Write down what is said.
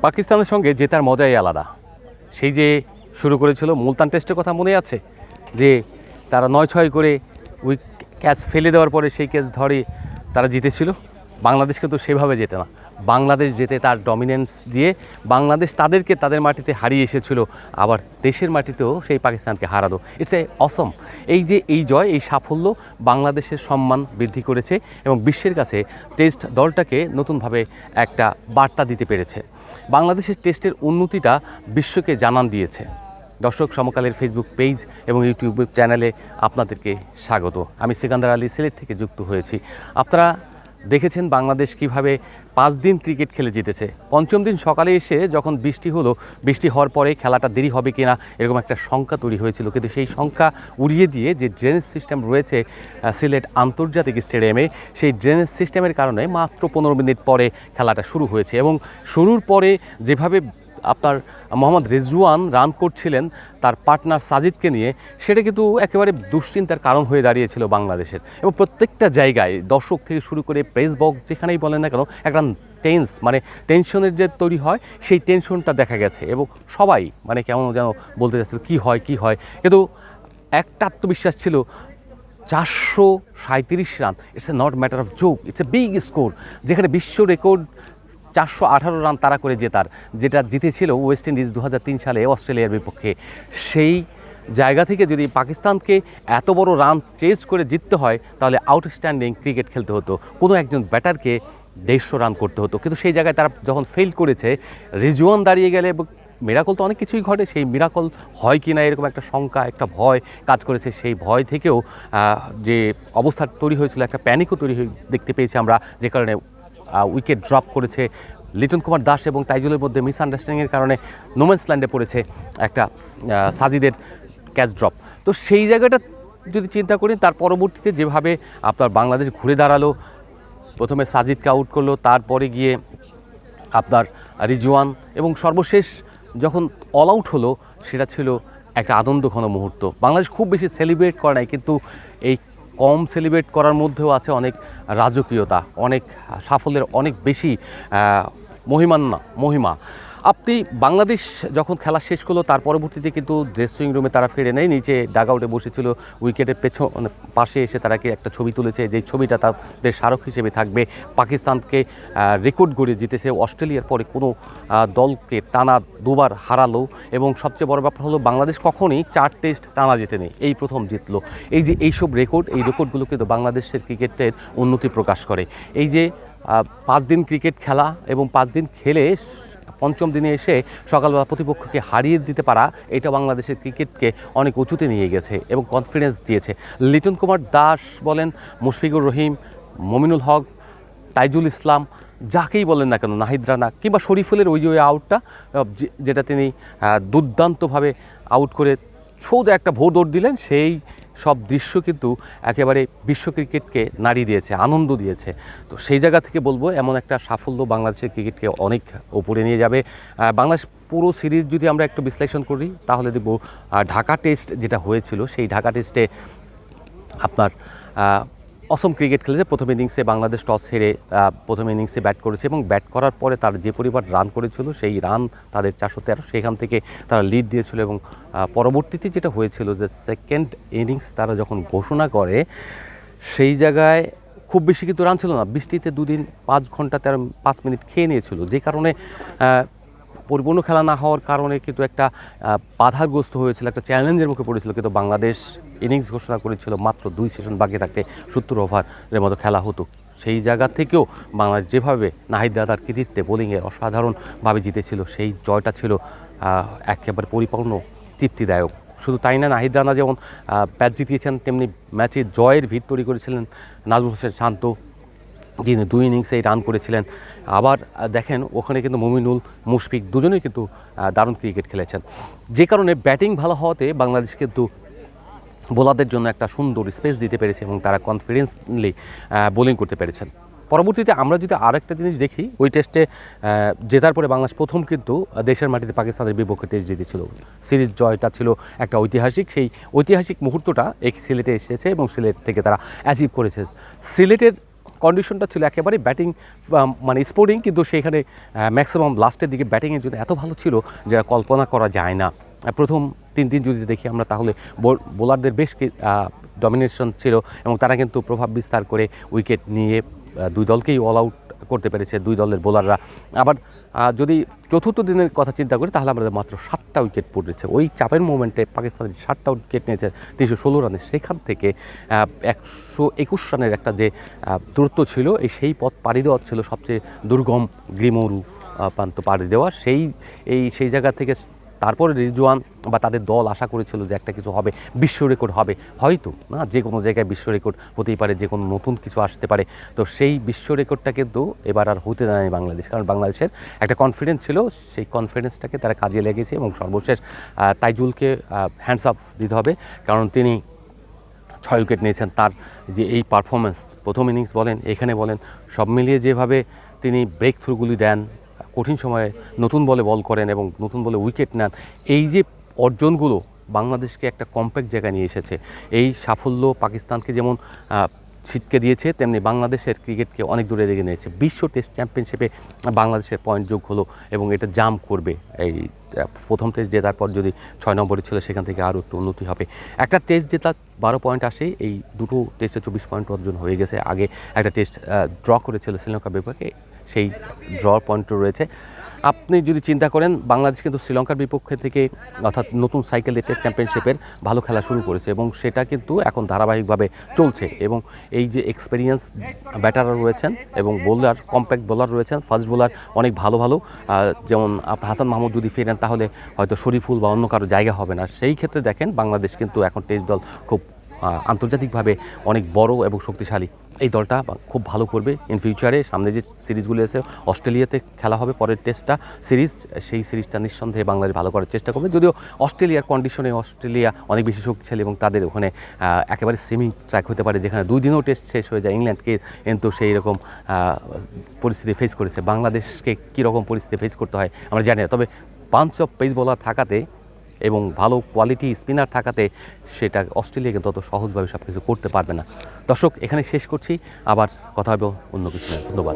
পাকিস্তানের সঙ্গে জেতার মজাই আলাদা। সেই যে শুরু করেছিল মুলতান টেস্টের কথা মনে আছে, যে তারা 9-6 করে ক্যাচ ফেলে দেওয়ার পরে সেই ক্যাচ ধরে তারা জিতেছিল। বাংলাদেশ কিন্তু সেভাবে জেতে না, বাংলাদেশ জেতে তার ডমিনেন্স দিয়ে বাংলাদেশ তাদেরকে তাদের মাটিতে হারিয়ে এসেছিল, আবার দেশের মাটিতেও সেই পাকিস্তানকে হারালো। ইটস এ অসম। এই যে এই জয়, এই সাফল্য বাংলাদেশের সম্মান বৃদ্ধি করেছে এবং বিশ্বের কাছে টেস্ট দলটাকে নতুনভাবে একটা বার্তা দিতে পেরেছে। বাংলাদেশের টেস্টের উন্নতিটা বিশ্বকে জানান দিয়েছে। দর্শক, সমকালের ফেসবুক পেজ এবং ইউটিউব চ্যানেলে আপনাদেরকে স্বাগত। আমি সিকান্দার আলী সিলেট থেকে যুক্ত হয়েছি। আপনারা দেখেছেন বাংলাদেশ কিভাবে 5 দিন ক্রিকেট খেলে জিতেছে। পঞ্চম দিন সকালে এসে যখন বৃষ্টি হলো, বৃষ্টি হওয়ার পরে খেলাটা দেরি হবে কিনা এরকম একটা শঙ্কা তৈরি হয়েছিল, কিন্তু সেই শঙ্কা উড়িয়ে দিয়ে যে ড্রেনেজ সিস্টেম রয়েছে সিলেট আন্তর্জাতিক স্টেডিয়ামে, সেই ড্রেনেজ সিস্টেমের কারণে মাত্র 15 মিনিট পরে খেলাটা শুরু হয়েছে। এবং শুরুর পরে যেভাবে আপনার মোহাম্মদ রেজওয়ান রান করছিলেন তার পার্টনার সাজিদকে নিয়ে, সেটা কিন্তু একেবারে দুশ্চিন্তার কারণ হয়ে দাঁড়িয়েছিল বাংলাদেশের। এবং প্রত্যেকটা জায়গায় দর্শক থেকে শুরু করে প্রেস বক্স যেখানেই বলেন না কেন, একটা টেনশনের যে তৈরি হয়, সেই টেনশনটা দেখা গেছে। এবং সবাই কেমন যেন বলতে চাচ্ছিল কী হয়, কিন্তু একটা আত্মবিশ্বাস ছিল। 437 run, it's a not matter of joke, it's a big score. যেখানে বিশ্ব রেকর্ড 418 রান তাড়া করে জেতার, যেটা জিতেছিল ওয়েস্ট ইন্ডিজ 2003 সালে অস্ট্রেলিয়ার বিপক্ষে। সেই জায়গা থেকে যদি পাকিস্তানকে এত বড় রান চেজ করে জিততে হয়, তাহলে আউটস্ট্যান্ডিং ক্রিকেট খেলতে হতো, কোনো একজন ব্যাটারকে 150 রান করতে হতো। কিন্তু সেই জায়গায় তারা যখন ফেল করেছে, রিজওয়ান দাঁড়িয়ে গেলে মিরাকল তো অনেক কিছুই ঘটে, সেই মিরাকল হয় কি না এরকম একটা শঙ্কা, একটা ভয় কাজ করেছে। সেই ভয় থেকেও যে অবস্থা তৈরি হয়েছিল, একটা প্যানিকও তৈরি দেখতে পেয়েছি আমরা, যে কারণে উইকেট ড্রপ করেছে লিটন কুমার দাস এবং তাইজুলের মধ্যে মিসআন্ডারস্ট্যান্ডিংয়ের কারণে নোম্যান্স ল্যান্ডে পড়েছে একটা সাজিদের ক্যাচ ড্রপ। তো সেই জায়গাটা যদি চিন্তা করি, তার পরবর্তীতে যেভাবে আপনার বাংলাদেশ ঘুরে দাঁড়ালো, প্রথমে সাজিদকে আউট করলো, তারপরে গিয়ে আপনার রিজওয়ান, এবং সর্বশেষ যখন অল আউট হলো, সেটা ছিল একটা আনন্দঘন মুহূর্ত। বাংলাদেশ খুব বেশি সেলিব্রেট করে নাই, কিন্তু এই কম সেলিব্রেট করার মধ্যেও আছে অনেক রাজকীয়তা, অনেক সাফল্যের অনেক বেশি মহিমা। আপনি বাংলাদেশ যখন খেলা শেষ করলো, তার পরবর্তীতে কিন্তু ড্রেসিং রুমে তারা ফিরে নেয়, নিচে ডাগআউটে বসেছিল, উইকেটের পাশে এসে তারা একটা ছবি তুলেছে, যেই ছবিটা তাদের স্মারক হিসেবে থাকবে। পাকিস্তানকে রেকর্ড গড়ে জিতেছে, অস্ট্রেলিয়ার পরে কোনো দলকে টানা 2বার হারালো। এবং সবচেয়ে বড় ব্যাপার হলো, বাংলাদেশ কখনই 4 টেস্ট টানা জেতেনি, এই প্রথম জিতলো। এই যে এইসব রেকর্ড, এই রেকর্ডগুলো কিন্তু বাংলাদেশের ক্রিকেটের উন্নতি প্রকাশ করে। এই যে 5 দিন ক্রিকেট খেলা এবং 5 দিন খেলে পঞ্চম দিনে এসে সকালবেলা প্রতিপক্ষকে হারিয়ে দিতে পারা, এটা বাংলাদেশের ক্রিকেটকে অনেক উঁচুতে নিয়ে গেছে এবং কনফিডেন্স দিয়েছে। লিটন কুমার দাস বলেন, মুশফিকুর রহিম, মমিনুল হক, তাইজুল ইসলাম, যাকেই বলেন না কেন, নাহিদ রানা কিংবা শরীফুলের ওই যে আউটটা, যেটা তিনি দুর্দান্তভাবে আউট করে সোজা একটা ভোর দৌড় দিলেন, সেই সব দৃশ্য কিন্তু একেবারে বিশ্ব ক্রিকেটকে নাড়িয়ে দিয়েছে, আনন্দ দিয়েছে। তো সেই জায়গা থেকে বলবো, এমন একটা সাফল্য বাংলাদেশের ক্রিকেটকে অনেক উপরে নিয়ে যাবে। বাংলাদেশ পুরো সিরিজ যদি আমরা একটু বিশ্লেষণ করি, তাহলে দেখব ঢাকা টেস্ট যেটা হয়েছিল, সেই ঢাকা টেস্টে আপনার অসম ক্রিকেট খেলেছে। প্রথম ইনিংসে বাংলাদেশ টস হেরে প্রথম ইনিংসে ব্যাট করেছে এবং ব্যাট করার পরে তার যে পরিমাণ রান করেছিল, সেই রান তাদের 413, সেখান থেকে তারা লিড দিয়েছিল। এবং পরবর্তীতে যেটা হয়েছিল, যে সেকেন্ড ইনিংস তারা যখন ঘোষণা করে, সেই জায়গায় খুব বেশি কিন্তু রান ছিল না। বৃষ্টিতে 2 দিন 5 ঘন্টা 5 মিনিট খেয়ে নিয়েছিল, যে কারণে পরিপূর্ণ খেলা না হওয়ার কারণে কিন্তু একটা বাধাগ্রস্ত হয়েছিল, একটা চ্যালেঞ্জের মুখে পড়েছিল। কিন্তু বাংলাদেশ ইনিংস ঘোষণা করেছিল মাত্র 2 সেশন বাকি থাকতে 70 ওভারের মতো খেলা হতো। সেই জায়গা থেকেও বাংলাদেশ যেভাবে নাহিদ রানার কৃতিত্বে বোলিংয়ে অসাধারণভাবে জিতেছিল, সেই জয়টা ছিল একেবারে পরিপূর্ণ তৃপ্তিদায়ক। শুধু তাই না, নাহিদ রানা যেমন ম্যাচ জিতিয়েছেন, তেমনি ম্যাচে জয়ের ভিত তৈরি করেছিলেন নাজমুল হোসেন শান্ত, যিনি 2 ইনিংসেই রান করেছিলেন। আবার দেখেন, ওখানে কিন্তু মুমিনুল, মুশফিক দুজনেই কিন্তু দারুণ ক্রিকেট খেলেছেন, যে কারণে ব্যাটিং ভালো হওয়াতে বাংলাদেশ কিন্তু বোলারদের জন্য একটা সুন্দর স্পেস দিতে পেরেছে এবং তারা কনফিডেন্সলি বোলিং করতে পেরেছেন। পরবর্তীতে আমরা যদি আরেকটা জিনিস দেখি, ওই টেস্টে জেতার পরে বাংলাদেশ প্রথম কিন্তু দেশের মাটিতে পাকিস্তানের বিপক্ষে টেস্ট জিতেছিল। সিরিজ জয়টা ছিল একটা ঐতিহাসিক, সেই ঐতিহাসিক মুহূর্তটা এই সিলেটে এসেছে এবং সিলেট থেকে তারা অ্যাচিভ করেছে। সিলেটের কন্ডিশনটা ছিল একেবারে ব্যাটিং মানে স্পোর্টিং, কিন্তু সেখানে ম্যাক্সিমাম লাস্টের দিকে ব্যাটিংয়ের জন্য এত ভালো ছিল যেটা কল্পনা করা যায় না। প্রথম 3 দিন যদি দেখি আমরা তাহলে বোলারদের বেশ ডমিনেশন ছিল এবং তারা কিন্তু প্রভাব বিস্তার করে উইকেট নিয়ে দুই দলকেই অল আউট করতে পেরেছে দুই দলের বোলাররা। আবার যদি চতুর্থ দিনের কথা চিন্তা করি তাহলে আমাদের মাত্র 7টা উইকেট পড়েছে। ওই চাপের মোমেন্টে পাকিস্তানের 7টা উইকেট নিয়েছে 316 রানে, সেখান থেকে 121 রানের একটা যে দূরত্ব ছিল সেই পথ পাড়ি দেওয়া ছিল সবচেয়ে দুর্গম গ্রিমরু প্রান্ত পাড়ি দেওয়া। সেই জায়গা থেকে তারপরে রিজওয়ান বা তাদের দল আশা করেছিল যে একটা কিছু হবে, বিশ্ব রেকর্ড হবে, হয়তো না যে কোনো জায়গায় বিশ্ব রেকর্ড হতেই পারে, যে কোনো নতুন কিছু আসতে পারে। তো সেই বিশ্ব রেকর্ডটা কিন্তু এবার আর হতে দেয়নি বাংলাদেশ, কারণ বাংলাদেশের একটা কনফিডেন্স ছিল, সেই কনফিডেন্সটাকে তারা কাজে লেগেছে এবং সর্বশেষ তাইজুলকে হ্যান্ডস আপ দিতে হবে, কারণ তিনি 6 উইকেট নিয়েছেন। তার যে এই পারফরমেন্স প্রথম ইনিংস বলেন এখানে বলেন সব মিলিয়ে যেভাবে তিনি ব্রেক থ্রুগুলি দেন, কঠিন সময়ে নতুন বলে বল করেন এবং নতুন বলে উইকেট নেন, এই যে অর্জনগুলো বাংলাদেশকে একটা কম্প্যাক্ট জায়গায় নিয়ে এসেছে। এই সাফল্য পাকিস্তানকে যেমন ছিটকে দিয়েছে, তেমনি বাংলাদেশের ক্রিকেটকে অনেক দূরে এগিয়ে নিয়েছে। বিশ্ব টেস্ট চ্যাম্পিয়নশিপে বাংলাদেশের পয়েন্ট যোগ হলো এবং এটা জাম করবে। এই প্রথম টেস্ট জেতার পর যদি 6 নম্বরে ছিল, সেখান থেকে আরও একটু উন্নতি হবে। একটা টেস্ট জেতা 12 পয়েন্ট আসে, এই দুটো টেস্টে 24 পয়েন্ট অর্জন হয়ে গেছে। আগে একটা টেস্ট ড্র করেছিল শ্রীলঙ্কার বিপক্ষে, সেই ড্র পয়েন্টও রয়েছে। আপনি যদি চিন্তা করেন বাংলাদেশ কিন্তু শ্রীলঙ্কার বিপক্ষে থেকে অর্থাৎ নতুন সাইকেলে টেস্ট চ্যাম্পিয়নশিপের ভালো খেলা শুরু করেছে এবং সেটা কিন্তু এখন ধারাবাহিকভাবে চলছে। এবং এই যে এক্সপিরিয়েন্স ব্যাটাররা রয়েছেন এবং বোলার কম্প্যাক্ট বোলার রয়েছেন, ফাস্ট বোলার অনেক ভালো যেমন হাসান মাহমুদ যদি ফেরেন তাহলে হয়তো শরীফুল বা অন্য কারো জায়গা হবে না। সেই ক্ষেত্রে দেখেন বাংলাদেশ কিন্তু এখন টেস্ট দল খুব আন্তর্জাতিকভাবে অনেক বড় এবং শক্তিশালী। এই দলটা খুব ভালো করবে ইন ফিউচারে। সামনে যে সিরিজগুলো আছে, অস্ট্রেলিয়াতে খেলা হবে পরের টেস্টটা সেই সিরিজটা নিঃসন্দেহে বাংলাদেশ ভালো করার চেষ্টা করবে। যদিও অস্ট্রেলিয়ার কন্ডিশনে অস্ট্রেলিয়া অনেক বেশি শক্তিশালী এবং তাদের ওখানে একেবারে সেমি ট্র্যাক হতে পারে, যেখানে 2 দিনেও টেস্ট শেষ হয়ে যায়। ইংল্যান্ডকে কিন্তু সেই রকম পরিস্থিতি ফেস করেছে। বাংলাদেশকে কীরকম পরিস্থিতি ফেস করতে হয় আমরা জানি না, তবে বাঞ্চ অফ পেস বোলার থাকাতে এবং ভালো কোয়ালিটি স্পিনার থাকাতে সেটা অস্ট্রেলিয়া কিন্তু অত সহজভাবে সব কিছু করতে পারবে না। দর্শক, এখানে শেষ করছি, আবার কথা হবে অন্য কিছু। ধন্যবাদ।